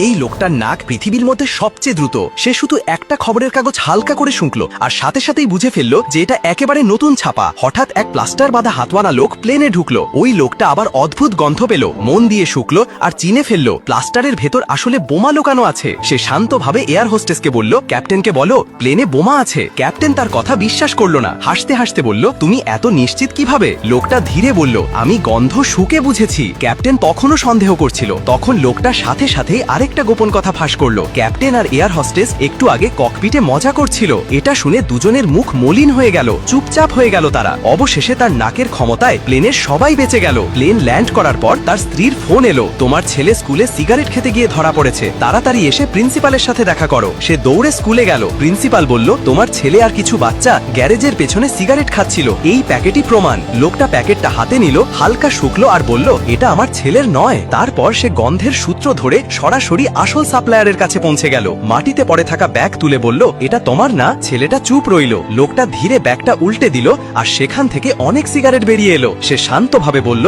এই লোকটার নাক পৃথিবীর মধ্যে সবচেয়ে দ্রুত। সে শুধু একটা খবরের কাগজ হালকা করে শুঁকলো আর সাথে সাথেই বুঝে ফেললো যে এটা একেবারে নতুন ছাপা। হঠাৎ এক প্লাস্টার বাঁধা হাতওয়ালা লোক প্লেনে ঢুকলো। ওই লোকটা আবার অদ্ভুত গন্ধ পেল, মন দিয়ে শুকলো আর চিনে ফেললো প্লাস্টারের ভেতর আসলে বোমা লুকানো আছে। সে শান্তভাবে এয়ার হোস্টেসকে বলল, ক্যাপ্টেনকে বলো প্লেনে বোমা আছে। ক্যাপ্টেন তার কথা বিশ্বাস করলো না, হাসতে হাসতে বলল, তুমি এত নিশ্চিত কিভাবে? লোকটা ধীরে বলল, আমি গন্ধ শুকে বুঝেছি। ক্যাপ্টেন তখনও সন্দেহ করছিল। তখন লোকটা সাথে সাথেই আরেকটা গোপন কথা ফাঁস করলো। ক্যাপ্টেন আর এয়ার হোস্টেস একটু আগে ককপিটে মজা করছিল। এটা শুনে দুজনের মুখ মলিন হয়ে গেল, চুপচাপ হয়ে গেল তারা। অবশেষে তার নাকের ক্ষমতায় প্লেনের সবাই বেঁচে গেল। প্লেন ল্যান্ড করার পর তার স্ত্রীর ফোন এলো, তোমার ছেলে স্কুলে সিগারেট খেতে গিয়ে ধরা পড়েছে, তাড়াতাড়ি এসে প্রিন্সিপালের সাথে দেখা করো। সে দৌড়ে স্কুলে গেল। প্রিন্সিপাল বলল, তোমার ছেলে আর কিছু বাচ্চা গ্যারেজের পেছনে সিগারেট খাচ্ছিল, এই প্যাকেটই প্রমাণ। লোকটা প্যাকেটটা হাতে নিল, হালকা শুকলো আর বলল, এটা আমার ছেলের নয়। তারপর সে গন্ধের সূত্র ধরে সরাসরি আসল সাপ্লায়ারের কাছে পৌঁছে গেল। মাটিতে পড়ে থাকা ব্যাগ তুলে বলল, এটা তোমার না। ছেলেটা চুপ রইল। লোকটা ধীরে ব্যাগটা উল্টে দিল আর সেখান থেকে অনেক সিগারেট বেরিয়ে এলো। সে শান্তভাবে বলল,